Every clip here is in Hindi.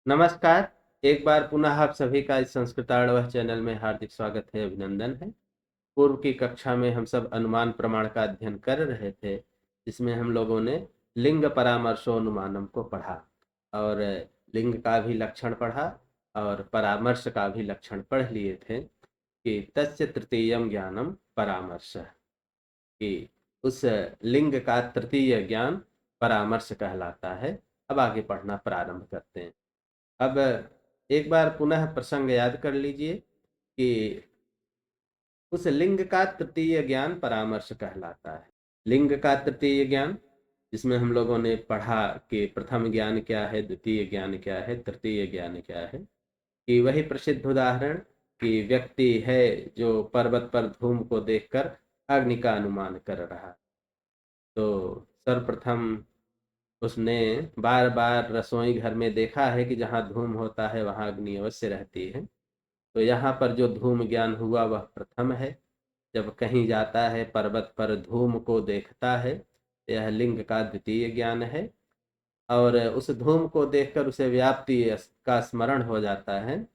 नमस्कार। एक बार पुनः आप सभी का इस संस्कृताड़वः चैनल में हार्दिक स्वागत है, अभिनंदन है। पूर्व की कक्षा में हम सब अनुमान प्रमाण का अध्ययन कर रहे थे, जिसमें हम लोगों ने लिंग परामर्शोनुमानम को पढ़ा और लिंग का भी लक्षण पढ़ा और परामर्श का भी लक्षण पढ़ लिए थे कि तस्य तृतीयम ज्ञानम परामर्श, कि उस लिंग का तृतीय ज्ञान परामर्श कहलाता है। अब आगे पढ़ना प्रारंभ करते हैं। अब एक बार पुनः प्रसंग याद कर लीजिए कि उस लिंग का तृतीय ज्ञान परामर्श कहलाता है। लिंग का तृतीय ज्ञान, जिसमें हम लोगों ने पढ़ा कि प्रथम ज्ञान क्या है, द्वितीय ज्ञान क्या है, तृतीय ज्ञान क्या है, कि वही प्रसिद्ध उदाहरण कि व्यक्ति है जो पर्वत पर धूम को देखकर अग्नि का अनुमान कर रहा। तो सर्वप्रथम उसने बार बार रसोई घर में देखा है कि जहाँ धूम होता है वहाँ अग्नि अवश्य रहती है। तो यहाँ पर जो धूम ज्ञान हुआ वह प्रथम है। जब कहीं जाता है पर्वत पर धूम को देखता है, यह लिंग का द्वितीय ज्ञान है। और उस धूम को देखकर उसे व्याप्ति का स्मरण हो जाता है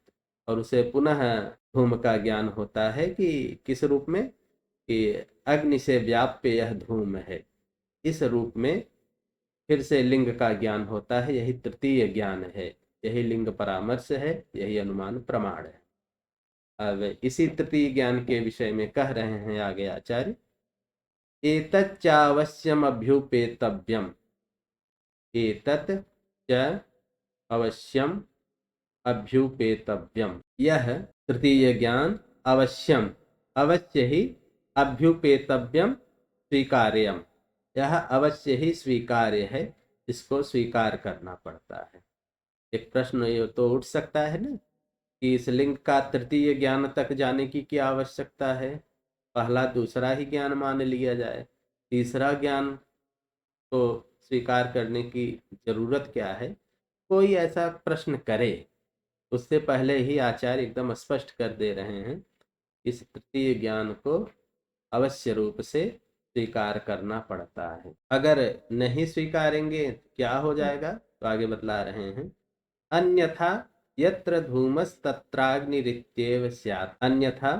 और उसे पुनः धूम का ज्ञान होता है कि किस रूप में, कि अग्नि से व्याप्य यह धूम है। इस रूप में फिर से लिंग का ज्ञान होता है। यही तृतीय ज्ञान है, यही लिंग परामर्श है, यही अनुमान प्रमाण है। अब इसी तृतीय ज्ञान के विषय में कह रहे हैं आगे आचार्य, एतच्चावश्यम अभ्युपेतव्यम। एतत् च अवश्यम अभ्युपेतव्यम, यह तृतीय ज्ञान अवश्यम, अवश्य ही, अभ्युपेतव्यम, स्वीकार्यम, यह अवश्य ही स्वीकार्य है, इसको स्वीकार करना पड़ता है। एक प्रश्न ये तो उठ सकता है ना कि इस लिंग का तृतीय ज्ञान तक जाने की क्या आवश्यकता है, पहला दूसरा ही ज्ञान मान लिया जाए, तीसरा ज्ञान को स्वीकार करने की जरूरत क्या है। कोई ऐसा प्रश्न करे उससे पहले ही आचार्य एकदम स्पष्ट कर दे रहे हैं, इस तृतीय ज्ञान को अवश्य रूप से स्वीकार करना पड़ता है। अगर नहीं स्वीकारेंगे तो क्या हो जाएगा, तो आगे बतला रहे हैं, अन्यथा यत्र धूमस तत्राग्निरित्येव स्यात्। अन्यथा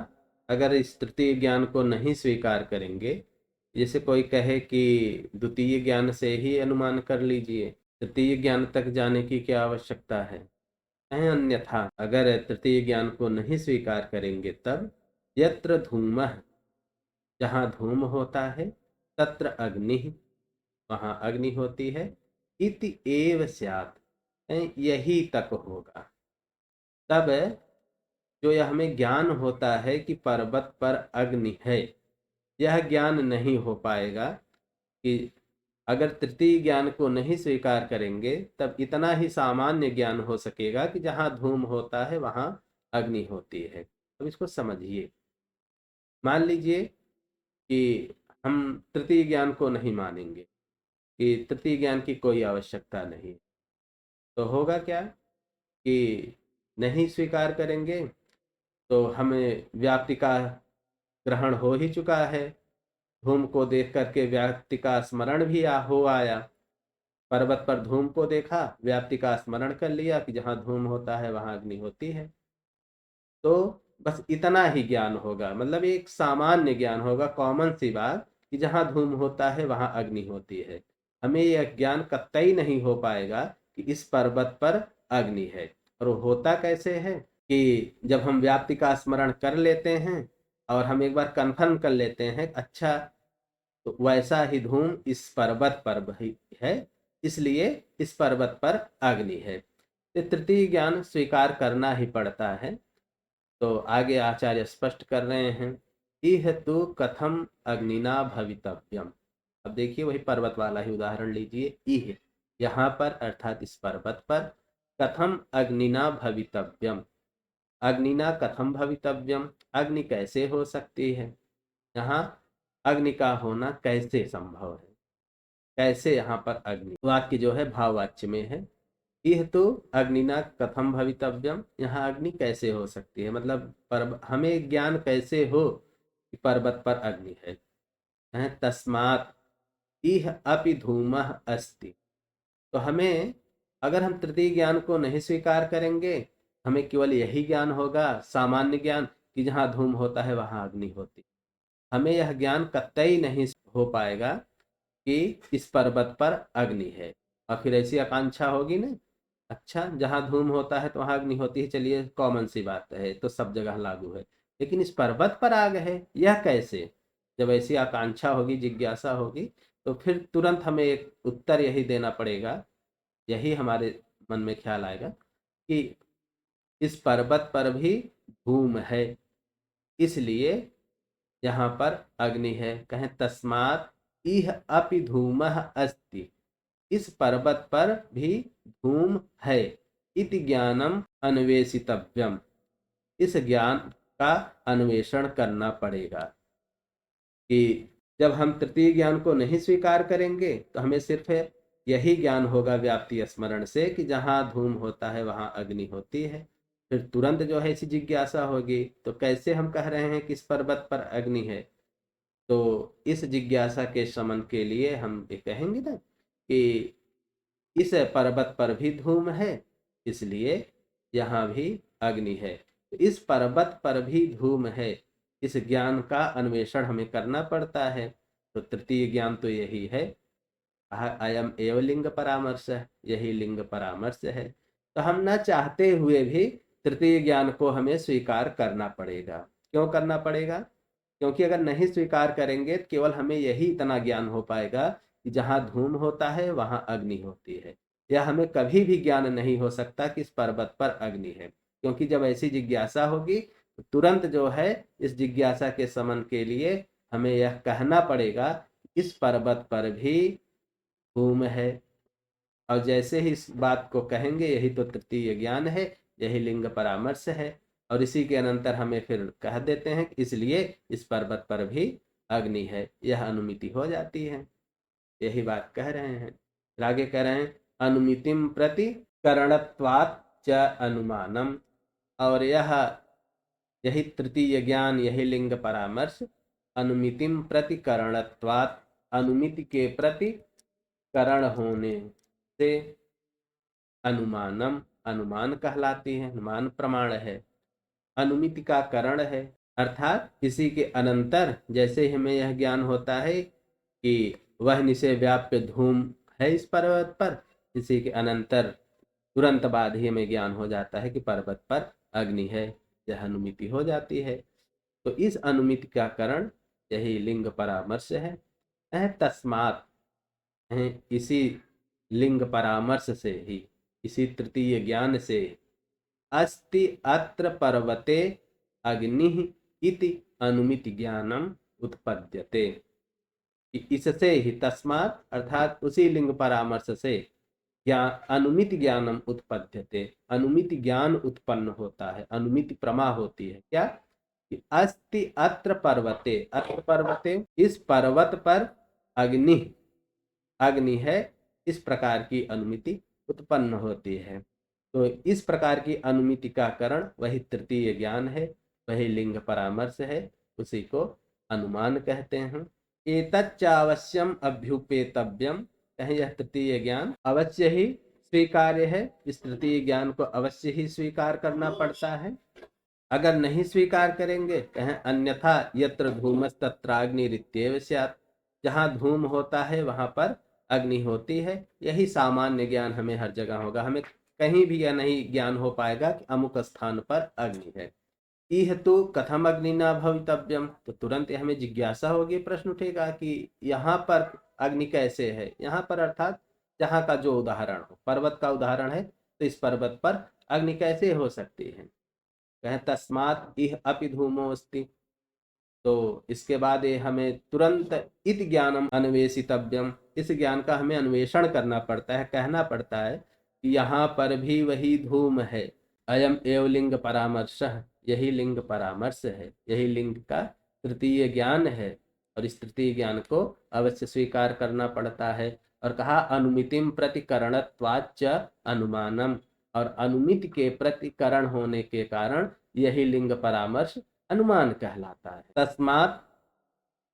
अगर इस तृतीय ज्ञान को नहीं स्वीकार करेंगे, जैसे कोई कहे कि द्वितीय ज्ञान से ही अनुमान कर लीजिए, तृतीय ज्ञान तक जाने की क्या आवश्यकता है। अन्यथा अगर तृतीय ज्ञान को नहीं स्वीकार करेंगे तब यत्र धूमः, जहाँ धूम होता है, तत्र अग्नि, वहाँ अग्नि होती है, इति एव स्यात्, यही तक होगा। तब जो यह हमें ज्ञान होता है कि पर्वत पर अग्नि है, यह ज्ञान नहीं हो पाएगा। कि अगर तृतीय ज्ञान को नहीं स्वीकार करेंगे तब इतना ही सामान्य ज्ञान हो सकेगा कि जहाँ धूम होता है वहाँ अग्नि होती है। अब इसको समझिए। मान लीजिए कि हम तृतीय ज्ञान को नहीं मानेंगे, कि तृतीय ज्ञान की कोई आवश्यकता नहीं, तो होगा क्या कि नहीं स्वीकार करेंगे तो हमें व्याप्ति का ग्रहण हो ही चुका है। धूम को देख करके व्याप्ति का स्मरण भी हो आया। पर्वत पर धूम को देखा, व्याप्ति का स्मरण कर लिया कि जहाँ धूम होता है वहां अग्नि होती है। तो बस इतना ही ज्ञान होगा, मतलब एक सामान्य ज्ञान होगा, कॉमन सी बात, कि जहाँ धूम होता है वहां अग्नि होती है। हमें यह ज्ञान कतई नहीं हो पाएगा कि इस पर्वत पर अग्नि है। और वो होता कैसे है कि जब हम व्याप्ति का स्मरण कर लेते हैं और हम एक बार कंफर्म कर लेते हैं, अच्छा तो वैसा ही धूम इस पर्वत पर भी है, इसलिए इस पर्वत पर अग्नि है। तो तृतीय ज्ञान स्वीकार करना ही पड़ता है। तो आगे आचार्य स्पष्ट कर रहे हैं, इह तु कथम अग्निना भवितव्यम। अब देखिए वही पर्वत वाला ही उदाहरण लीजिए। इह, यहाँ पर अर्थात इस पर्वत पर, कथम अग्निना भवितव्यम, अग्निना कथम भवितव्यम, अग्नि कैसे हो सकती है, यहाँ अग्नि का होना कैसे संभव है, कैसे यहाँ पर अग्नि, वाक्य जो है भाववाच्य में है। यह तो अग्निना कथम भवितव्यम, यहाँ अग्नि कैसे हो सकती है, मतलब हमें ज्ञान कैसे हो कि पर्वत पर अग्नि है। तस्मात् इह अपि धूमः अस्ति, तो हमें अगर हम तृतीय ज्ञान को नहीं स्वीकार करेंगे, हमें केवल यही ज्ञान होगा, सामान्य ज्ञान, कि जहाँ धूम होता है वहाँ अग्नि होती। हमें यह ज्ञान कतई नहीं हो पाएगा कि इस पर्वत पर अग्नि है, और फिर ऐसी आकांक्षा होगी ना, अच्छा जहाँ धूम होता है तो वहाँ अग्नि होती है, चलिए कॉमन सी बात है, तो सब जगह लागू है, लेकिन इस पर्वत पर आग है, यह कैसे? जब ऐसी आकांक्षा होगी, जिज्ञासा होगी, तो फिर तुरंत हमें एक उत्तर यही देना पड़ेगा, यही हमारे मन में ख्याल आएगा कि इस पर्वत पर भी धूम है, इसलिए यहाँ पर अग्नि है। कहें तस्मात् इह अपि धूमः अस्ति, इस पर्वत पर भी धूम है, इति ज्ञानम अन्वेषितव्यम, इस ज्ञान का अन्वेषण करना पड़ेगा। कि जब हम तृतीय ज्ञान को नहीं स्वीकार करेंगे तो हमें सिर्फ यही ज्ञान होगा व्याप्ति स्मरण से कि जहाँ धूम होता है वहाँ अग्नि होती है। फिर तुरंत जो है ऐसी जिज्ञासा होगी, तो कैसे हम कह रहे हैं कि इस पर्वत पर अग्नि है? तो इस जिज्ञासा के शमन के लिए हम ये कहेंगे ना कि इस पर्वत पर भी धूम है, इसलिए यहाँ भी अग्नि है। तो इस पर्वत पर भी धूम है, इस ज्ञान का अन्वेषण हमें करना पड़ता है। तो तृतीय ज्ञान तो यही है, अयम एव लिंग परामर्श, यही लिंग परामर्श है। तो हम न चाहते हुए भी तृतीय ज्ञान को हमें स्वीकार करना पड़ेगा। क्यों करना पड़ेगा? क्योंकि अगर नहीं स्वीकार करेंगे तो केवल हमें यही इतना ज्ञान हो पाएगा कि जहाँ धूम होता है वहाँ अग्नि होती है। यह हमें कभी भी ज्ञान नहीं हो सकता कि इस पर्वत पर अग्नि है, क्योंकि जब ऐसी जिज्ञासा होगी तो तुरंत जो है इस जिज्ञासा के शमन के लिए हमें यह कहना पड़ेगा इस पर्वत पर भी धूम है। और जैसे ही इस बात को कहेंगे, यही तो तृतीय ज्ञान है, यही लिंग परामर्श है। और इसी के अनंतर हमें फिर कह देते हैं इसलिए इस पर्वत पर भी अग्नि है, यह अनुमिति हो जाती है। यही बात कह रहे हैं। फिर आगे कह रहे हैं अनुमितिम प्रति करणत्वात् च अनुमानम। और यही तृतीय ज्ञान, यही लिंग परामर्श अनुमितिम प्रति करणत्वात्, अनुमिति के प्रति करण होने से अनुमानम, अनुमान कहलाती है, अनुमान प्रमाण है। अनुमिति का करण है, अर्थात इसी के अनंतर जैसे हमें यह ज्ञान होता है कि वह निशे व्याप्य धूम है इस पर्वत पर, इसी के अनंतर तुरंत बाद ही हमें ज्ञान हो जाता है कि पर्वत पर अग्नि है, यह अनुमिति हो जाती है। तो इस अनुमिति का कारण यही लिंग परामर्श है। तस्मात्, इसी लिंग परामर्श से ही, इसी तृतीय ज्ञान से अस्ति अत्र पर्वते अग्निः इति अनुमिति ज्ञानम उत्पद्यते। इससे ही, तस्मात् अर्थात उसी लिंग परामर्श से ज्ञान, अनुमिति ज्ञानम उत्पद्यते, अनुमिति ज्ञान उत्पन्न होता है, अनुमिति प्रमा होती है। क्या? कि अस्ति अत्र पर्वते, अत्र पर्वते, इस पर्वत पर अग्नि, अग्नि है, इस प्रकार की अनुमिति उत्पन्न होती है। तो इस प्रकार की अनुमिति का कारण वही तृतीय ज्ञान है, वही लिंग परामर्श है, उसी को अनुमान कहते हैं। एतच्चावश्यम अभ्युपेतव्यम, कहें यह तृतीय ज्ञान अवश्य ही स्वीकार्य है, इस तृतीय ज्ञान को अवश्य ही स्वीकार करना पड़ता है। अगर नहीं स्वीकार करेंगे, कहें अन्यथा यत्र धूमस्तत्राग्निरित्येव स्यात्, जहाँ धूम होता है वहां पर अग्नि होती है, यही सामान्य ज्ञान हमें हर जगह होगा। हमें कहीं भी यह नहीं ज्ञान हो पाएगा कि अमुक स्थान पर अग्नि है। इह तो कथम अग्नि न भवितव्यम, तो तुरंत हमें जिज्ञासा होगी, प्रश्न उठेगा कि यहाँ पर अग्नि कैसे है। यहाँ पर अर्थात जहाँ का जो उदाहरण हो, पर्वत का उदाहरण है, तो इस पर्वत पर अग्नि कैसे हो सकती है? कहें तस्मात् इह अपि धूमोऽस्ति। तो इसके बाद ये हमें तुरंत इत ज्ञानम अन्वेषितव्यम, इस ज्ञान का हमें अन्वेषण करना पड़ता है, कहना पड़ता है कि यहाँ पर भी वही धूम है। अयम एव लिंग परामर्श, यही लिंग परामर्श है, यही लिंग का तृतीय ज्ञान है, और इस तृतीय ज्ञान को अवश्य स्वीकार करना पड़ता है। और कहा अनुमितिम प्रतिकरणत्वाच्च अनुमानम, और अनुमिति के प्रतिकरण होने के कारण यही लिंग परामर्श अनुमान कहलाता है। तस्मात्,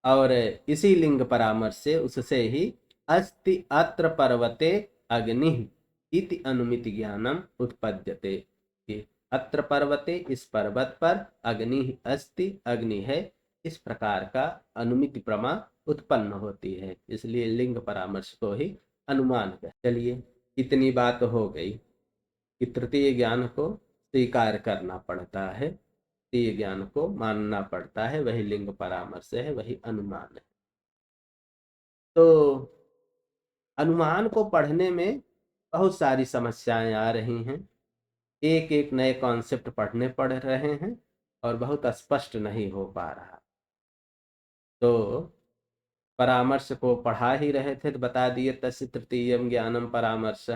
और इसी लिंग परामर्श से, उससे ही अस्ति अत्र पर्वते अग्नि इति अनुमिति ज्ञानम उत्पद्यते कि अत्र पर्वते, इस पर्वत पर, अग्नि अस्ति, अग्नि है, इस प्रकार का अनुमिति प्रमा उत्पन्न होती है। इसलिए लिंग परामर्श को ही अनुमान है। चलिए, इतनी बात हो गई कि तृतीय ज्ञान को स्वीकार करना पड़ता है, तृतीय ज्ञान को मानना पड़ता है, वही लिंग परामर्श है, वही अनुमान है। तो अनुमान को पढ़ने में बहुत सारी समस्याएं आ रही हैं, एक एक नए कॉन्सेप्ट पढ़ने पड़ रहे हैं और बहुत स्पष्ट नहीं हो पा रहा। तो परामर्श को पढ़ा ही रहे थे तो बता दिए तस्य तृतीयम ज्ञानम परामर्श,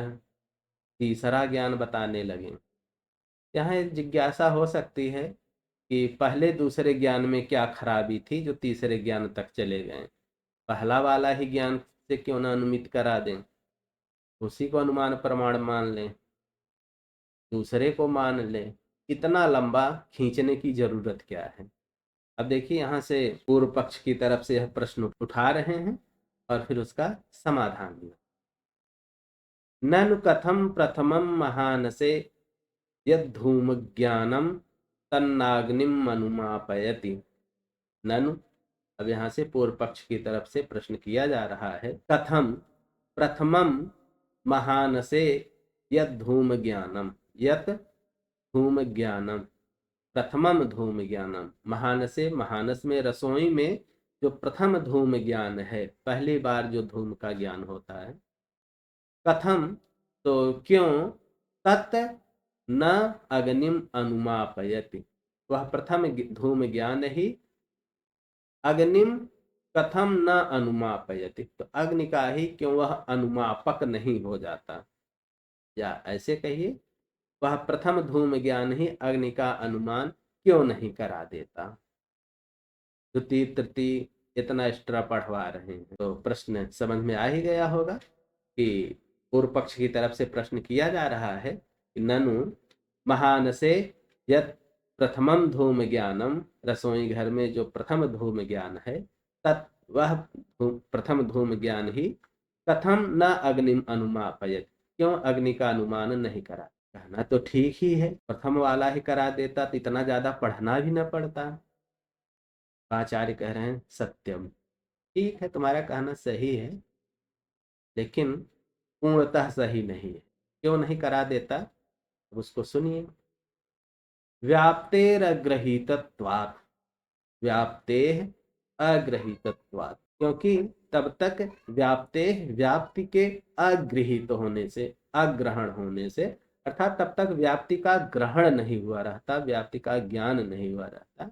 तीसरा ज्ञान बताने लगे। यहाँ एक जिज्ञासा हो सकती है कि पहले दूसरे ज्ञान में क्या खराबी थी जो तीसरे ज्ञान तक चले गए। पहला वाला ही ज्ञान से क्यों ना अनुमित करा दें, उसी को अनुमान प्रमाण मान लें, दूसरे को मान लें। इतना लंबा खींचने की जरूरत क्या है। अब देखिए, यहाँ से पूर्व पक्ष की तरफ से यह प्रश्न उठा रहे हैं और फिर उसका समाधान भी। ननु कथम प्रथमम महानसे यद्धूम ज्ञानम तन्नाग्निम अनुमापयति। ननु, अब यहाँ से पूर्व पक्ष की तरफ से प्रश्न किया जा रहा है, कथम प्रथमम महानसे यद धूम ज्ञानम, यत धूम ज्ञानम, प्रथमम धूम ज्ञानम, महानसे, महानस में, रसोई में जो प्रथम धूम ज्ञान है, पहली बार जो धूम का ज्ञान होता है। कथम, तो क्यों, तत् न अग्निम अनुमापयति, वह प्रथम धूम ज्ञान ही अग्निम कथम न अनुमापयति, तो अग्नि का ही क्यों वह अनुमापक नहीं हो जाता, या ऐसे कहिए वह प्रथम धूम ज्ञान ही अग्नि का अनुमान क्यों नहीं करा देता। द्वितीय तृतीय इतना एक्स्ट्रा पढ़वा रहे हैं तो प्रश्न समझ में आ ही गया होगा कि पूर्व पक्ष की तरफ से प्रश्न किया जा रहा है कि ननु महानसे यत प्रथमम धूम ज्ञानम, रसोई घर में जो प्रथम धूम ज्ञान है, तत् वह प्रथम धूम ज्ञान ही कथम न अग्निम अनुमापयत, क्यों अग्नि का अनुमान नहीं करा। कहना तो ठीक ही है, प्रथम वाला ही करा देता तो इतना ज्यादा पढ़ना भी न पड़ता। आचार्य कह रहे हैं सत्यम, ठीक है, तुम्हारा कहना सही है, लेकिन पूर्णतः सही नहीं है। क्यों नहीं करा देता, उसको सुनिए। व्याप्तेरग्रहीतत्वात्, व्याप्तेः अग्रहीतत्वात्, क्योंकि तब तक व्याप्ते, व्याप्ति के अगृहीत होने से, अग्रहण होने से, अर्थात तब तक व्याप्ति का ग्रहण नहीं हुआ रहता, व्याप्ति का ज्ञान नहीं हुआ रहता,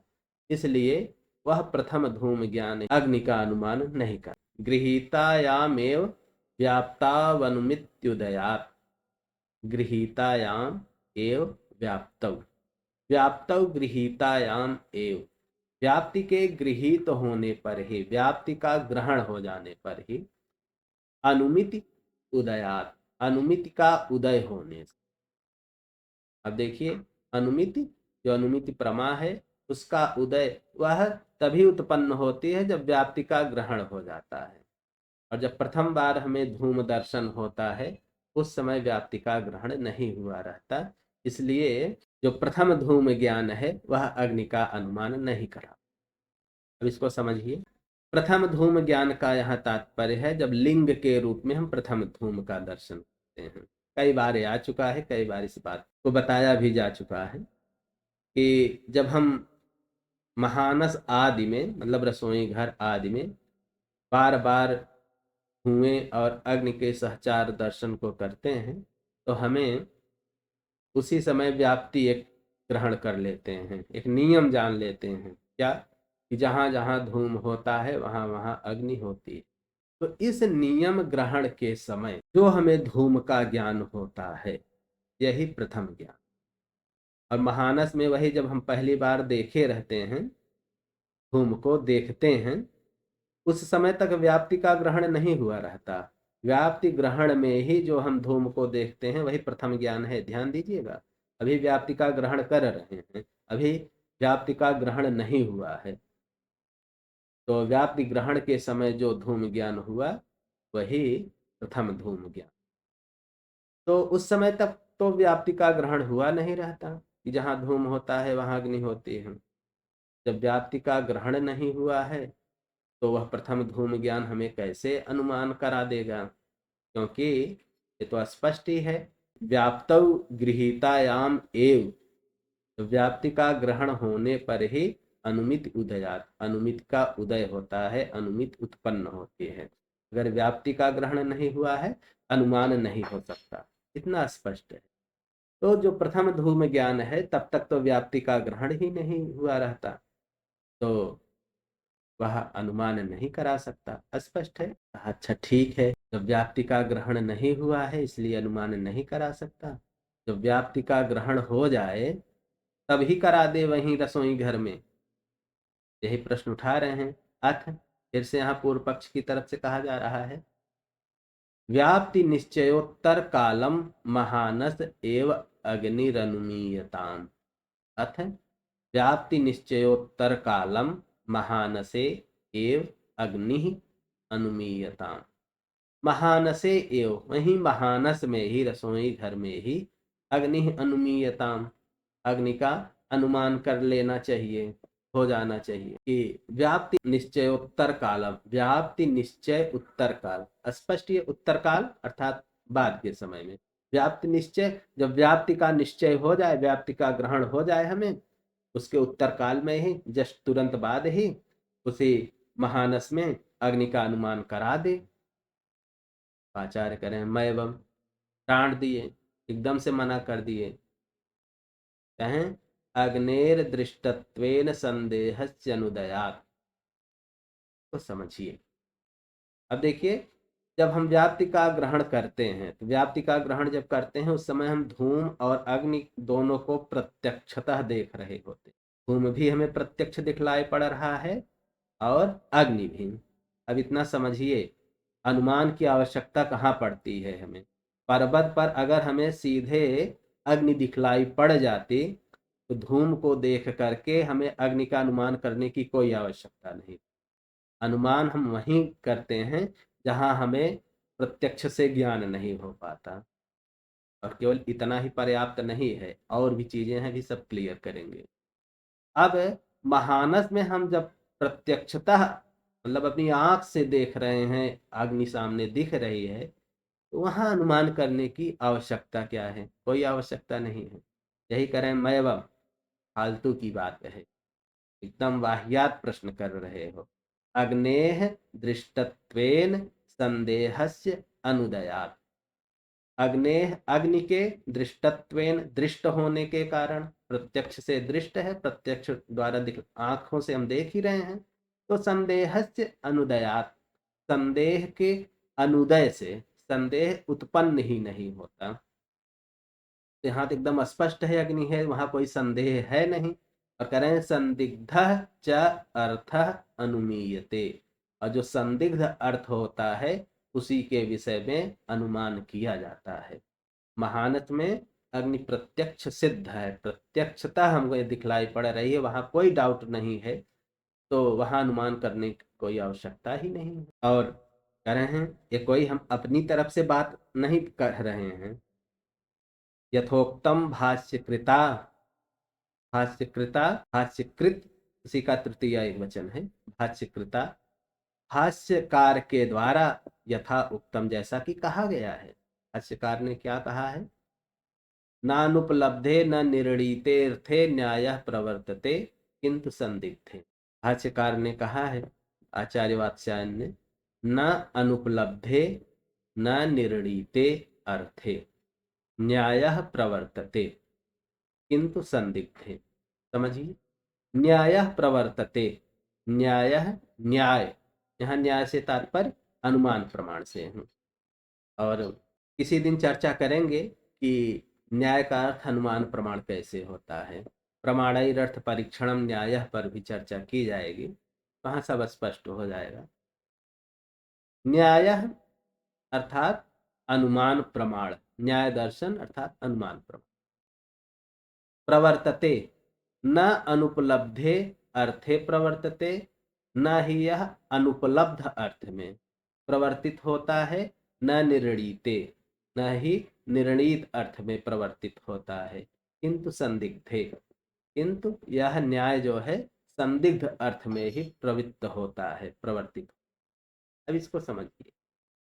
इसलिए वह प्रथम धूम ज्ञान अग्नि का अनुमान नहीं कर। गृहीतायामेव व्याप्तावनुमित्युदयात्, गृहीतायाम एव व्याप्तौ, व्याप्तौ गृहीतायाम एव, व्याप्ति के गृहीत होने पर ही, व्याप्ति का ग्रहण हो जाने पर ही, अनुमिति उदयात, अनुमिति का उदय होने से। अब देखिए, अनुमिति, जो अनुमिति प्रमा है, उसका उदय वह तभी उत्पन्न होती है जब व्याप्ति का ग्रहण हो जाता है, और जब प्रथम बार हमें धूम दर्शन होता है उस समय व्याप्ति का ग्रहण नहीं हुआ रहता, इसलिए जो प्रथम धूम ज्ञान है वह अग्नि का अनुमान नहीं करा। अब इसको समझिए, प्रथम धूम ज्ञान का यहाँ तात्पर्य है जब लिंग के रूप में हम प्रथम धूम का दर्शन करते हैं। कई बार आ चुका है, कई बार इस बात को बताया भी जा चुका है कि जब हम महानस आदि में, मतलब रसोई घर आदि में बार बार धुएं और अग्नि के सहचार दर्शन को करते हैं तो हमें उसी समय व्याप्ति एक ग्रहण कर लेते हैं, एक नियम जान लेते हैं, क्या कि जहां जहां धूम होता है वहां वहां अग्नि होती है। तो इस नियम ग्रहण के समय जो हमें धूम का ज्ञान होता है यही प्रथम ज्ञान। और महानस में वही जब हम पहली बार देखे रहते हैं, धूम को देखते हैं, उस समय तक व्याप्ति का ग्रहण नहीं हुआ रहता। व्याप्ति ग्रहण में ही जो हम धूम को देखते हैं वही प्रथम ज्ञान है। ध्यान दीजिएगा, अभी व्याप्ति का ग्रहण कर रहे हैं, अभी व्याप्ति का ग्रहण नहीं हुआ है। तो व्याप्ति ग्रहण के समय जो धूम ज्ञान हुआ वही प्रथम धूम ज्ञान। तो उस समय तक तो व्याप्ति का ग्रहण हुआ नहीं रहता कि जहाँ धूम होता है वहाँ अग्नि होती है। जब व्याप्ति का ग्रहण नहीं हुआ है तो वह प्रथम धूम ज्ञान हमें कैसे अनुमान करा देगा, क्योंकि ये तो स्पष्ट ही है, व्याप्तौ गृहीतायाम एव, तो व्याप्ति का ग्रहण होने पर ही अनुमित उदयात, अनुमित का उदय होता है, अनुमित उत्पन्न होती है। अगर व्याप्ति का ग्रहण नहीं हुआ है अनुमान नहीं हो सकता, इतना स्पष्ट है। तो जो प्रथम धूम ज्ञान है तब तक तो व्याप्ति का ग्रहण ही नहीं हुआ रहता, तो वह अनुमान नहीं करा सकता, स्पष्ट है। अच्छा ठीक है, जब व्याप्ति का ग्रहण नहीं हुआ है इसलिए अनुमान नहीं करा सकता, जब व्याप्ति का ग्रहण हो जाए तब ही करा दे वहीं रसोई घर में, यही प्रश्न उठा रहे हैं। अथ फिर से यहाँ पूर्व पक्ष की तरफ से कहा जा रहा है, व्याप्ति निश्चयोत्तर कालम महानस एव अग्निरनुमीयताम। अथ व्याप्ति निश्चयोत्तर कालम महानसे एव अग्नि अनुमीयताम। महानसे एव, वहीं महानस में ही, रसोई घर में ही, अग्नि अनुमीयताम, अग्नि का अनुमान कर लेना चाहिए, हो जाना चाहिए कि व्याप्ति निश्चयोत्तर कालम, व्याप्ति निश्चय उत्तर काल, स्पष्ट ये उत्तर काल अर्थात बाद के समय में। व्याप्ति निश्चय, जब व्याप्ति का निश्चय हो जाए, व्याप्ति का ग्रहण हो जाए हमें, उसके उत्तर काल में ही, जस्ट तुरंत बाद ही उसी महानस में अग्नि का अनुमान करा दे। आचार्य करें मैवम, डांट दिए, एकदम से मना कर दिए। कहें अग्नेर दृष्टत्वेन संदेहस्य अनुदयात, तो समझिए। अब देखिए, जब हम व्याप्ति का ग्रहण करते हैं, तो व्याप्ति का ग्रहण जब करते हैं उस समय हम धूम और अग्नि दोनों को प्रत्यक्षतः देख रहे होते। धूम भी हमें प्रत्यक्ष दिखलाई पड़ रहा है और अग्नि भी। अब इतना समझिए, अनुमान की आवश्यकता कहाँ पड़ती है हमें। पर्वत पर अगर हमें सीधे अग्नि दिखलाई पड़ जाती तो धूम को देख करके हमें अग्नि का अनुमान करने की कोई आवश्यकता नहीं। अनुमान हम वहीं करते हैं जहां हमें प्रत्यक्ष से ज्ञान नहीं हो पाता, और केवल इतना ही पर्याप्त नहीं है, और भी चीजें हैं, भी सब क्लियर करेंगे। अब महानस में हम जब प्रत्यक्षतः, मतलब अपनी आंख से देख रहे हैं, अग्नि सामने दिख रही है, तो वहां अनुमान करने की आवश्यकता क्या है, कोई आवश्यकता नहीं है। यही करें मैवम, फालतू की बात है, एकदम वाहियात प्रश्न कर रहे हो। अग्नेह दृष्टत्वेन संदेहस्य अनुदयात, अग्नेह, अग्नि के दृष्टत्वेन, दृष्ट होने के कारण, प्रत्यक्ष से दृष्ट है, प्रत्यक्ष द्वारा आंखों से हम देख ही रहे हैं, तो संदेहस्य अनुदयात, संदेह के अनुदय से, संदेह उत्पन्न ही नहीं होता। तो यहाँ तो एकदम स्पष्ट है अग्नि है, वहां कोई संदेह है नहीं। और कह रहे हैं संदिग्ध च अर्थ अनुमीयते, और जो संदिग्ध अर्थ होता है उसी के विषय में अनुमान किया जाता है। महानस में अग्नि प्रत्यक्ष सिद्ध है, प्रत्यक्षता हमको दिखलाई पड़ रही है, वहां कोई डाउट नहीं है, तो वहां अनुमान करने की कोई आवश्यकता ही नहीं है। और कह रहे हैं ये कोई हम अपनी तरफ से बात नहीं कर रहे हैं, यथोक्तम भाष्यकृता, भाष्यकृता, भाष्यकृत, उसी का तृतीय एक वचन है, भाष्यकृता, भाष्यकार के द्वारा, यथा उक्तम, जैसा कि कहा गया है। भाष्यकार ने क्या कहा है, नानुपलब्धे न निर्णीतेर्थे न्यायः प्रवर्तते किंतु संदिग्धे। भाष्यकार ने कहा है, आचार्य वात्स्यायन ने, न अनुपलब्धे न निर्णीते अर्थे न्यायः प्रवर्तते किंतु संदिग्धे। समझिए, न्यायः प्रवर्तते, न्याय, न्याय, यहाँ न्याय से तात्पर्य अनुमान प्रमाण से है। और किसी दिन चर्चा करेंगे कि न्याय का अर्थ अनुमान प्रमाण कैसे होता है, प्रमाणैरर्थ परीक्षणम न्याय पर भी चर्चा की जाएगी, वहां सब स्पष्ट हो जाएगा। न्याय अर्थात अनुमान प्रमाण, न्याय दर्शन अर्थात अनुमान प्रमाण। प्रवर्तते, न अनुपलब्धे अर्थे प्रवर्तते, न ही यह अनुपलब्ध अर्थ में प्रवर्तित होता है, न निर्णीते, न ही निर्णीत अर्थ में प्रवर्तित होता है, किंतु संदिग्धे, किंतु यह न्याय जो है संदिग्ध अर्थ में ही प्रवृत्त होता है, प्रवर्तित। अब इसको समझिए,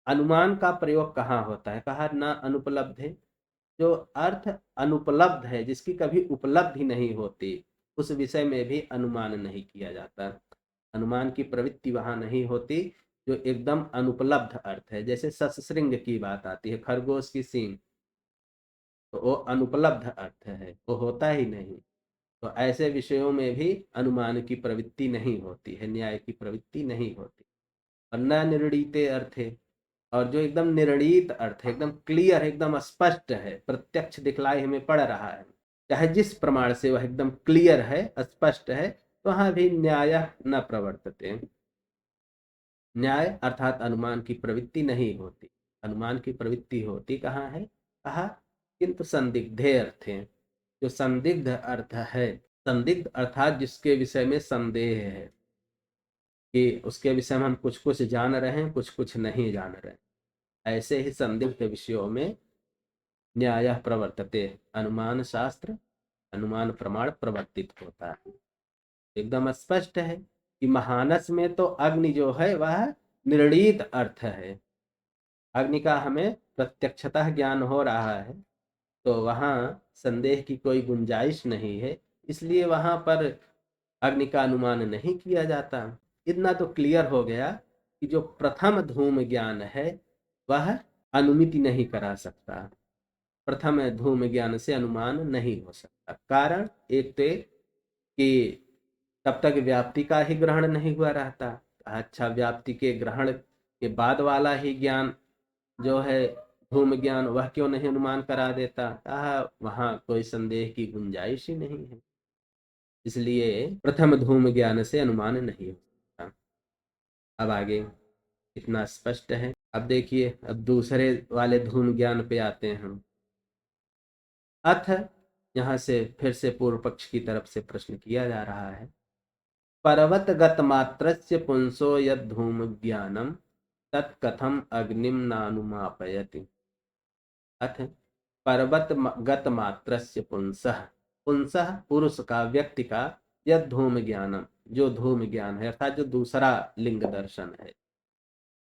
अनुमान का प्रयोग कहाँ होता है? कहा न अनुपलब्ध है। जो अर्थ अनुपलब्ध है, जिसकी कभी उपलब्धि नहीं होती, उस विषय में भी अनुमान नहीं किया जाता। अनुमान की प्रवृत्ति वहां नहीं होती जो एकदम अनुपलब्ध अर्थ है। जैसे ससश्रृंग की बात आती है, खरगोश की सींग, तो वो अनुपलब्ध अर्थ है, वो होता ही नहीं। तो ऐसे विषयों में भी अनुमान की प्रवृत्ति नहीं होती है, न्याय की प्रवृत्ति नहीं होती। और न निर्णीते अर्थ है, और जो एकदम निर्णीत अर्थ है, एकदम क्लियर, एकदम स्पष्ट है, प्रत्यक्ष दिखलाई हमें पड़ रहा है, चाहे जिस प्रमाण से वह एकदम क्लियर है, स्पष्ट है, तो वहां भी न्याय न प्रवर्तते। न्याय अर्थात अनुमान की प्रवृत्ति नहीं होती। अनुमान की प्रवृत्ति होती कहाँ है? कहा किंतु संदिग्धे अर्थ है। जो संदिग्ध अर्थ है, संदिग्ध अर्थात जिसके विषय में संदेह है, कि उसके विषय में हम कुछ कुछ जान रहे हैं, कुछ कुछ नहीं जान रहे हैं, ऐसे ही संदिग्ध विषयों में न्याय प्रवर्तते, अनुमान शास्त्र, अनुमान प्रमाण प्रवर्तित होता है। एकदम स्पष्ट है कि महानस में तो अग्नि जो है वह निर्णीत अर्थ है, अग्नि का हमें प्रत्यक्षतः ज्ञान हो रहा है, तो वहाँ संदेह की कोई गुंजाइश नहीं है, इसलिए वहां पर अग्नि का अनुमान नहीं किया जाता। इतना तो क्लियर हो गया कि जो प्रथम धूम ज्ञान है वह अनुमिति नहीं करा सकता, प्रथम धूम ज्ञान से अनुमान नहीं हो सकता। कारण एक तो कि तब तक व्याप्ति का ही ग्रहण नहीं हुआ रहता। अच्छा, व्याप्ति के ग्रहण के बाद वाला ही ज्ञान जो है धूम ज्ञान, वह क्यों नहीं अनुमान करा देता? कहा वहां कोई संदेह की गुंजाइश ही नहीं है, इसलिए प्रथम धूम ज्ञान से अनुमान नहीं हो सकता। अब आगे इतना स्पष्ट है। अब देखिए, अब दूसरे वाले धूम ज्ञान पे आते हैं हम। अथ, यहाँ से फिर से पूर्व पक्ष की तरफ से प्रश्न किया जा रहा है। पर्वतगत मात्रस्य पुंसो यद धूम ज्ञानम तत्कथम अग्निम नानुमापयति। अथ पर्वतगत मात्रस्य पुंसः, पुंसः पुरुष का, व्यक्ति का, यद धूम ज्ञानम जो धूम ज्ञान है, अर्थात जो दूसरा लिंग दर्शन है।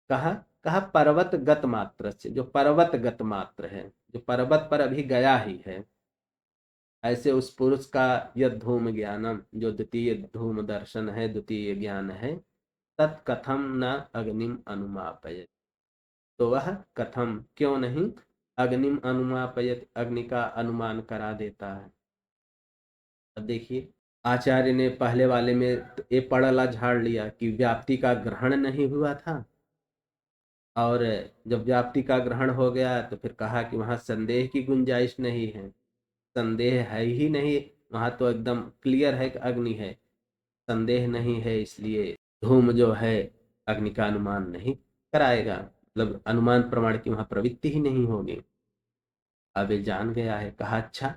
कहा कहा पर्वतगत मात्रस्य, जो पर्वतगत मात्र है, जो पर्वत पर अभी गया ही है, ऐसे उस पुरुष का यद धूम ज्ञानम, जो द्वितीय धूम दर्शन है, द्वितीय ज्ञान है, तत्कथम न अग्निम अनुमापयत, तो वह कथम क्यों नहीं अग्निम अनुमापयत, अग्नि का अनुमान करा देता है। अब देखिए, आचार्य ने पहले वाले में ये पड़ला झाड़ लिया कि व्याप्ति का ग्रहण नहीं हुआ था, और जब व्याप्ति का ग्रहण हो गया तो फिर कहा कि वहां संदेह की गुंजाइश नहीं है, संदेह है ही नहीं, वहां तो एकदम क्लियर है कि अग्नि है, संदेह नहीं है, इसलिए धूम जो है अग्नि का अनुमान नहीं कराएगा, मतलब अनुमान प्रमाण की वहां प्रवृत्ति ही नहीं होगी। अब ये जान गया है। कहा अच्छा,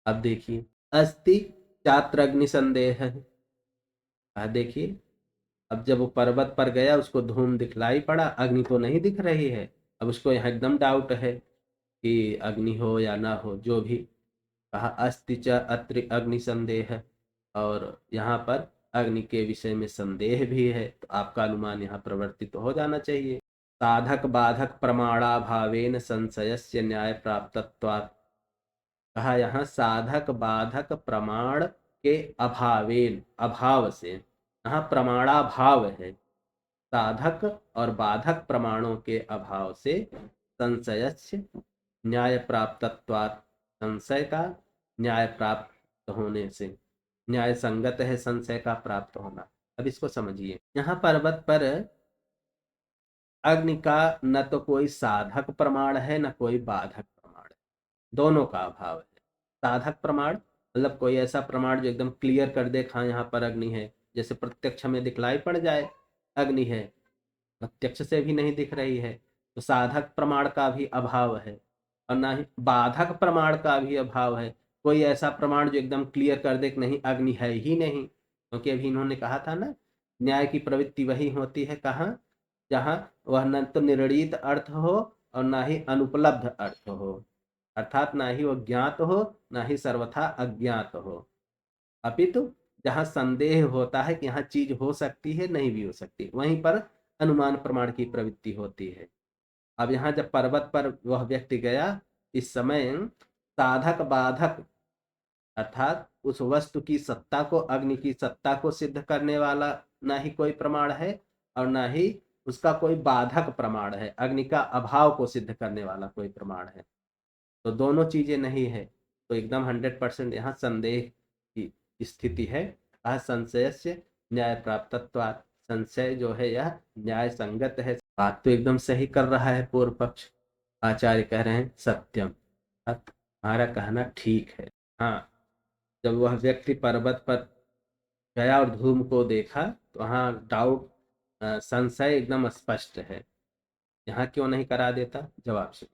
अब देखिए, अस्ति चात्र अग्नि संदेह है। कहा देखिए, अब जब वो पर्वत पर गया, उसको धूम दिखलाई पड़ा, अग्नि तो नहीं दिख रही है, अब उसको यहाँ एकदम डाउट है कि अग्नि हो या ना हो, जो भी। कहा अस्ति च अत्रि अग्नि संदेह, और यहाँ पर अग्नि के विषय में संदेह भी है, तो आपका अनुमान यहाँ प्रवर्तित हो जाना चाहिए। साधक बाधक प्रमाणाभावेन संशयस्य न्याय प्राप्तत्वात्। कहा यहाँ साधक बाधक प्रमाण के अभावेन, अभाव से, यहाँ प्रमाणाभाव है, साधक और बाधक प्रमाणों के अभाव से संशयस्य न्याय प्राप्तत्वात्, संशय का न्याय प्राप्त होने से, न्याय संगत है संशय का प्राप्त होना। अब इसको समझिए, यहाँ पर्वत पर अग्नि का न तो कोई साधक प्रमाण है, न कोई बाधक प्रमाण है, दोनों का अभाव है। साधक प्रमाण मतलब कोई ऐसा प्रमाण जो एकदम क्लियर कर दे हाँ यहाँ पर अग्नि है, जैसे प्रत्यक्ष में दिखलाई पड़ जाए अग्नि है, प्रत्यक्ष से भी नहीं दिख रही है, तो साधक प्रमाण का भी अभाव है। और ना ही बाधक प्रमाण का भी अभाव है, कोई ऐसा प्रमाण जो एकदम क्लियर कर दे कि नहीं अग्नि है ही नहीं, क्योंकि अभी इन्होंने कहा था ना, न्याय की प्रवृत्ति वही होती है कहाँ, जहाँ वह न तो निर्णीत अर्थ हो और ना ही अनुपलब्ध अर्थ हो, अर्थात ना ही वो ज्ञात हो ना ही सर्वथा अज्ञात हो, अपितु जहाँ संदेह होता है कि यहाँ चीज हो सकती है नहीं भी हो सकती, वहीं पर अनुमान प्रमाण की प्रवृत्ति होती है। अब यहाँ जब पर्वत पर वह व्यक्ति गया, इस समय साधक बाधक अर्थात उस वस्तु की सत्ता को, अग्नि की सत्ता को सिद्ध करने वाला ना ही कोई प्रमाण है और ना ही उसका कोई बाधक प्रमाण है, अग्नि का अभाव को सिद्ध करने वाला कोई प्रमाण है। तो दोनों चीजें नहीं है, तो एकदम 100% यहाँ संदेह की स्थिति है। असंशयस्य न्याय प्राप्तत्वात्, संशय जो है यह न्याय संगत है। बात तो एकदम सही कर रहा है पूर्व पक्ष। आचार्य कह रहे हैं सत्यम, हमारा कहना ठीक है। हाँ, जब वह व्यक्ति पर्वत पर गया और धूम को देखा तो वहाँ डाउट, संशय एकदम स्पष्ट है। यहाँ क्यों नहीं करा देता? जवाब से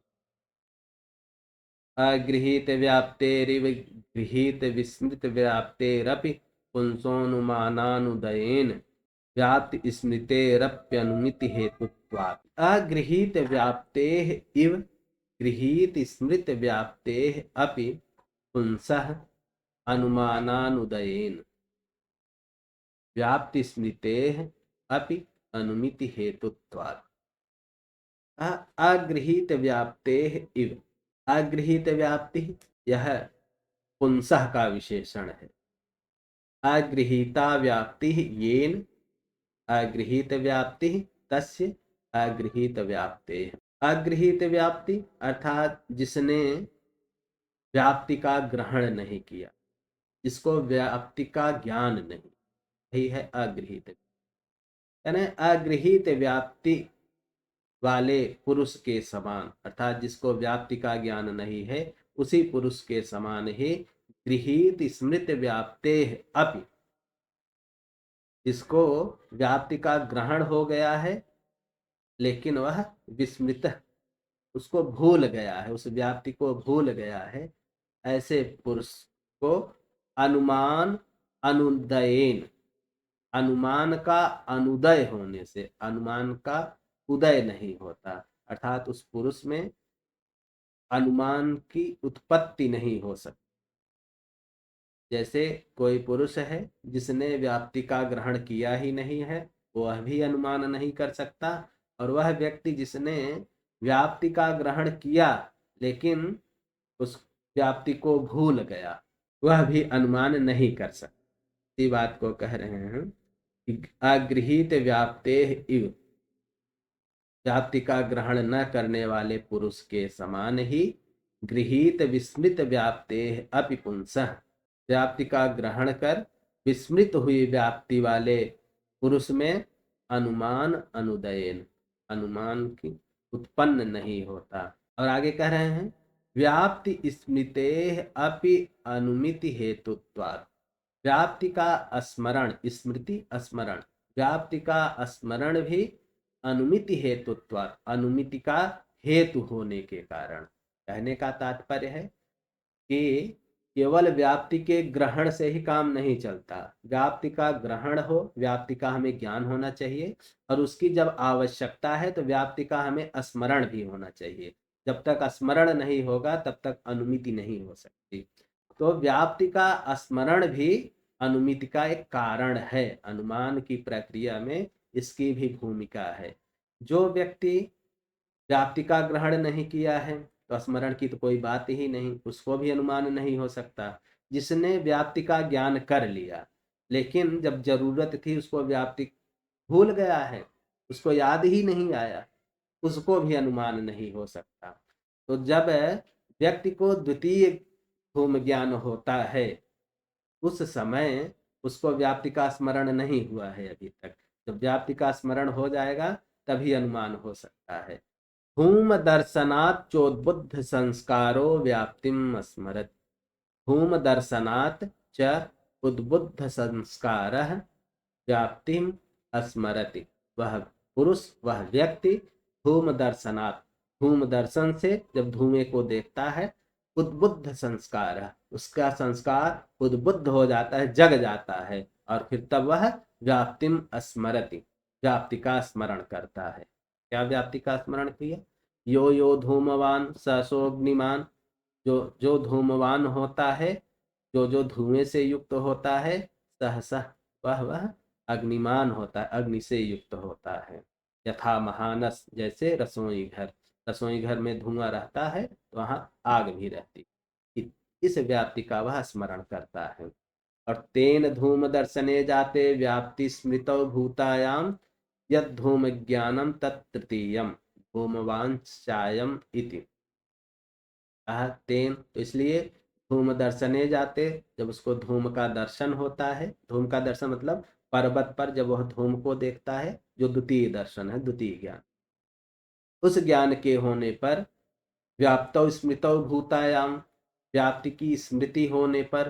अगृहीत व्याप्तेरिव गृहीत विस्मृत व्याप्तेरपि पुंसोनुमानानुदयेन व्याप्ति स्मृतेरप्यनुमिति हेतुत्वात्। अगृहीत व्याप्तेः इव गृहीत स्मृत व्याप्तेः अपि पुंसः अनुमानानुदयेन व्याप्ति स्मृतेः अपि अनुमिति हेतुत्वात्। अगृहीत व्याप्तेः इव, अगृहीत व्याप्ति यह पुंसः का विशेषण है। अगृहीता व्याप्ति येन, अगृहीत व्याप्ति तस्य अगृहीत व्याप्ते। अगृहीत व्याप्ति अर्थात जिसने व्याप्ति का ग्रहण नहीं किया, जिसको व्याप्ति का ज्ञान नहीं, यही है अगृहीत। यानी अगृहीत व्याप्ति वाले पुरुष के समान, अर्थात जिसको व्याप्ति का ज्ञान नहीं है उसी पुरुष के समान ही गृहीत स्मृत व्याप्ते अपि, जिसको व्याप्ति का ग्रहण हो गया है लेकिन वह विस्मृत, उसको भूल गया है, उस व्याप्ति को भूल गया है, ऐसे पुरुष को अनुमान अनुदयेन, अनुमान का अनुदय होने से, अनुमान का उदय नहीं होता, अर्थात उस पुरुष में अनुमान की उत्पत्ति नहीं हो सकती। जैसे कोई पुरुष है जिसने व्याप्ति का ग्रहण किया ही नहीं है, वह भी अनुमान नहीं कर सकता, और वह व्यक्ति जिसने व्याप्ति का ग्रहण किया लेकिन उस व्याप्ति को भूल गया, वह भी अनुमान नहीं कर सकता। इसी बात को कह रहे हैं कि अगृहीत व्याप्ते इव, व्याप्ति का ग्रहण न करने वाले पुरुष के समान ही गृहीत विस्मृत व्याप्ते अपि पुंसः, व्याप्ति का ग्रहण कर विस्मृत हुई व्याप्ति वाले पुरुष में अनुमान अनुदयन, अनुमान की उत्पन्न नहीं होता। और आगे कह रहे हैं व्याप्ति स्मृते अपि अनुमिति हेतुत्वात्, व्याप्ति का स्मरण, स्मृति स्मरण, व्याप्ति का स्मरण भी अनुमिति हेतुत्वात्, अनुमिति का हेतु होने के कारण। कहने का तात्पर्य है कि केवल व्याप्ति के ग्रहण से ही काम नहीं चलता, व्याप्ति का ग्रहण हो, व्याप्ति का हमें ज्ञान होना चाहिए, और उसकी जब आवश्यकता है तो व्याप्ति का हमें स्मरण भी होना चाहिए। जब तक स्मरण नहीं होगा तब तक अनुमिति नहीं हो सकती। तो व्याप्ति का स्मरण भी अनुमिति का एक कारण है, अनुमान की प्रक्रिया में इसकी भी भूमिका है। जो व्यक्ति व्याप्ति का ग्रहण नहीं किया है तो स्मरण की तो कोई बात ही नहीं, उसको भी अनुमान नहीं हो सकता। जिसने व्याप्ति का ज्ञान कर लिया लेकिन जब जरूरत थी उसको व्याप्ति भूल गया है, उसको याद ही नहीं आया, उसको भी अनुमान नहीं हो सकता। तो जब व्यक्ति को द्वितीय भूम ज्ञान होता है उस समय उसको व्याप्ति का स्मरण नहीं हुआ है अभी तक। जब व्याप्ति का स्मरण हो जाएगा तभी अनुमान हो सकता है। भूम दर्शनात् चोद्बुद्ध संस्कारो व्याप्तिम स्मरति, भूम दर्शनात् च उद्बुद्ध संस्कारः व्याप्तिम स्मरति। वह पुरुष, वह व्यक्ति भूम दर्शनात्, भूम दर्शन से जब धूमे को देखता है, उद्बुद्ध संस्कार, उसका संस्कार उद्बुद्ध हो जाता है, जग जाता है, और फिर तब वह व्याप्तिम स्मरति, व्याप्ति का स्मरण करता है। क्या व्याप्ति का स्मरण किया? यो यो धूमवान सहसोऽग्निमान्, जो जो धूमवान होता है, जो जो धुएं से युक्त होता है, सहसा वह अग्निमान होता है, अग्नि से युक्त होता है। यथा महानस, जैसे रसोई घर, रसोई घर में धुआं रहता है तो वहां आग भी रहती है। इस व्याप्ति का वह स्मरण करता है। और तेन धूम दर्शने जाते व्याप्ति स्मृतौ भूतायाम यद धूम ज्ञानम तत्तृतीयम धूमवान चायम इति। तेन तो इसलिए धूम दर्शने जाते, जब उसको धूम का दर्शन होता है, धूम का दर्शन मतलब पर्वत पर जब वह धूम को देखता है, जो द्वितीय दर्शन है, द्वितीय ज्ञान, उस ज्ञान के होने पर व्याप्तौ स्मृतौ भूतायाम, व्याप्ति की स्मृति होने पर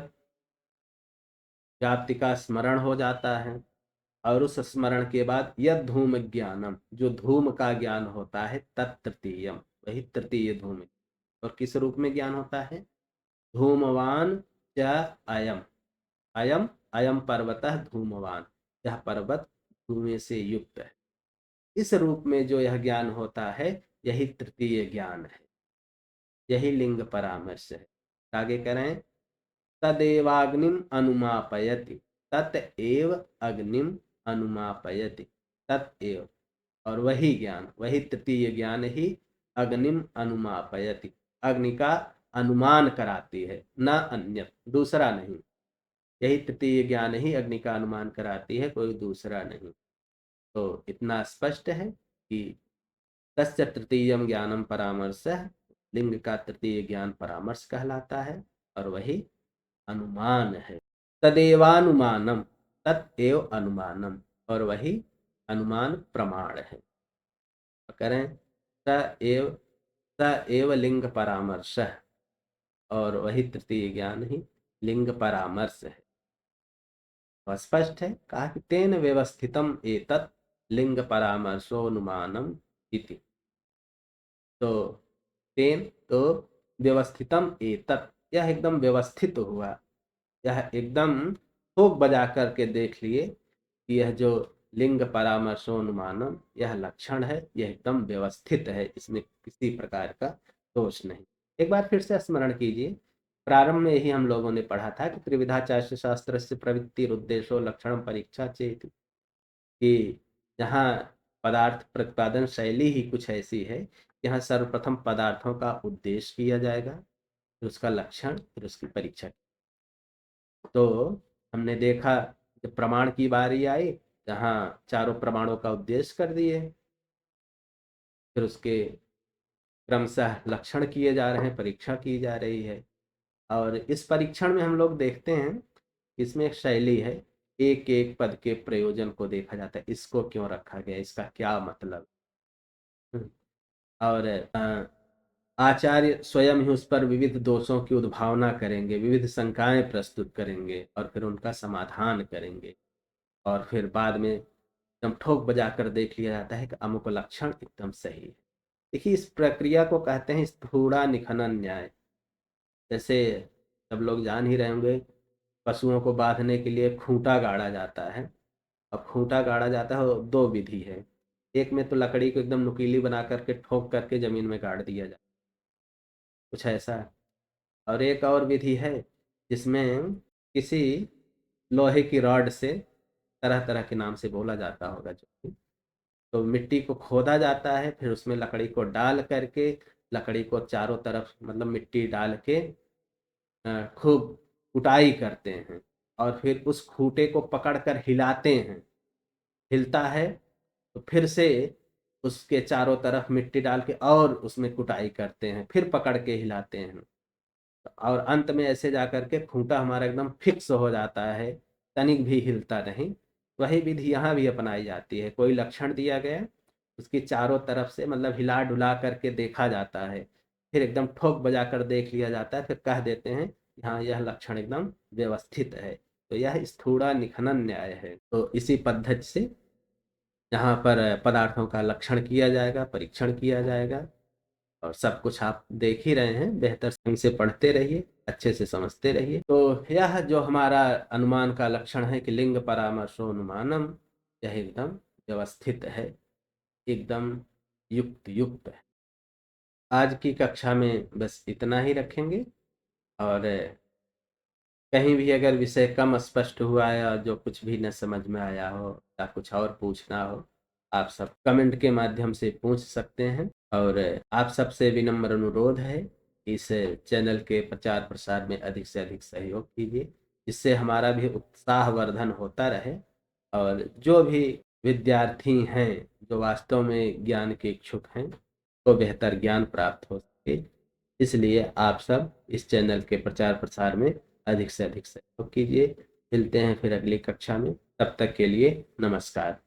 व्याप्ति का स्मरण हो जाता है। और उस स्मरण के बाद यद धूम ज्ञानम, जो धूम का ज्ञान होता है, तत्तृतीयम, वही तृतीय धूम। और किस रूप में ज्ञान होता है? धूमवान च अयम, अयम अयम पर्वतः धूमवान, यह पर्वत धुएं से युक्त है। इस रूप में जो यह ज्ञान होता है, यही तृतीय ज्ञान है, यही लिंग परामर्श है। आगे करें, तदेवाग्निम अनुमापयति, ततएव अग्निम अनुमापयति, ततएव, और वही ज्ञान, वही तृतीय ज्ञान ही अग्निम अनुमापयति, अग्नि का अनुमान कराती है, न अन्य, दूसरा नहीं। यही तृतीय ज्ञान ही अग्नि का अनुमान कराती है, कोई दूसरा नहीं। तो इतना स्पष्ट है कि तस्य तृतीयम ज्ञानम परामर्श, लिंग का तृतीय ज्ञान परामर्श कहलाता है, और वही अनुमान है। तदेवानुमानम, तत्एव अनुमानम, और वही अनुमान प्रमाण है। करें, स एव लिंग परामर्श, और वही तृतीय ज्ञान ही लिंग परामर्श है। स्पष्ट है, कहा कि तेन व्यवस्थितम एतत् लिंग परामर्शोनुमानम इति। तो तेन तो व्यवस्थितम एतत्, यह एकदम व्यवस्थित हुआ, यह एकदम ठोक बजा करके देख लिए कि यह जो लिंग परामर्शोनुमानम, यह लक्षण है, यह एकदम व्यवस्थित है, इसमें किसी प्रकार का दोष नहीं। एक बार फिर से स्मरण कीजिए, प्रारंभ में ही हम लोगों ने पढ़ा था कि त्रिविधाचार्य शास्त्र से प्रवृत्ति उद्देश्यो लक्षण परीक्षा चेत, कि यहाँ पदार्थ प्रतिपादन शैली ही कुछ ऐसी है, यहाँ सर्वप्रथम पदार्थों का उद्देश्य किया जाएगा, फिर उसका लक्षण, फिर उसकी परीक्षा। तो हमने देखा जब प्रमाण की बारी आई, जहाँ चारों प्रमाणों का उद्देश्य कर दिए, फिर उसके क्रमशः लक्षण किए जा रहे हैं, परीक्षा की जा रही है। और इस परीक्षण में हम लोग देखते हैं, इसमें एक शैली है, एक एक पद के प्रयोजन को देखा जाता है, इसको क्यों रखा गया, इसका क्या मतलब। और आचार्य स्वयं ही उस पर विविध दोषों की उद्भावना करेंगे, विविध शंकाएं प्रस्तुत करेंगे, और फिर उनका समाधान करेंगे। और फिर बाद में एकदम ठोक बजा कर देख लिया जाता है कि अमुक लक्षण एकदम सही है। देखिए, इस प्रक्रिया को कहते हैं स्थूड़ा निखनन न्याय। जैसे सब लोग जान ही रहे होंगे, पशुओं को बांधने के लिए खूंटा गाड़ा जाता है। अब खूंटा गाड़ा जाता है, दो विधि है। एक में तो लकड़ी को एकदम नुकीली बना करके ठोक करके जमीन में गाड़ दिया जाता है, कुछ ऐसा है। और एक और विधि है जिसमें किसी लोहे की रॉड से, तरह तरह के नाम से बोला जाता होगा जो, तो मिट्टी को खोदा जाता है, फिर उसमें लकड़ी को डाल करके, लकड़ी को चारों तरफ मतलब मिट्टी डाल के खूब कुटाई करते हैं, और फिर उस खूंटे को पकड़ कर हिलाते हैं, हिलता है तो फिर से उसके चारों तरफ मिट्टी डाल के और उसमें कुटाई करते हैं, फिर पकड़ के हिलाते हैं, और अंत में ऐसे जाकर के खूंटा हमारा एकदम फिक्स हो जाता है, तनिक भी हिलता नहीं। वही विधि यहाँ भी अपनाई जाती है। कोई लक्षण दिया गया, उसकी चारों तरफ से मतलब हिला डुला करके देखा जाता है, फिर एकदम ठोक बजा कर देख लिया जाता है, फिर कह देते हैं हाँ यह लक्षण एकदम व्यवस्थित है। तो यह स्थूड़ा निखनन न्याय है। तो इसी पद्धति से यहाँ पर पदार्थों का लक्षण किया जाएगा, परीक्षण किया जाएगा, और सब कुछ आप देख ही रहे हैं। बेहतर ढंग से पढ़ते रहिए, अच्छे से समझते रहिए। तो यह जो हमारा अनुमान का लक्षण है कि लिंग परामर्शो अनुमानम, यह एकदम व्यवस्थित है, एकदम युक्त युक्त है। आज की कक्षा में बस इतना ही रखेंगे, और कहीं भी अगर विषय कम स्पष्ट हुआ है और जो कुछ भी न समझ में आया हो या कुछ और पूछना हो, आप सब कमेंट के माध्यम से पूछ सकते हैं। और आप सबसे विनम्र अनुरोध है, इस चैनल के प्रचार प्रसार में अधिक से अधिक सहयोग कीजिए, जिससे हमारा भी उत्साहवर्धन होता रहे, और जो भी विद्यार्थी हैं जो वास्तव में ज्ञान के इच्छुक हैं, को बेहतर ज्ञान प्राप्त हो सके। इसलिए आप सब इस चैनल के प्रचार प्रसार में अधिक से अधिक सहयोग कीजिए। मिलते हैं फिर अगली कक्षा में, तब तक के लिए नमस्कार।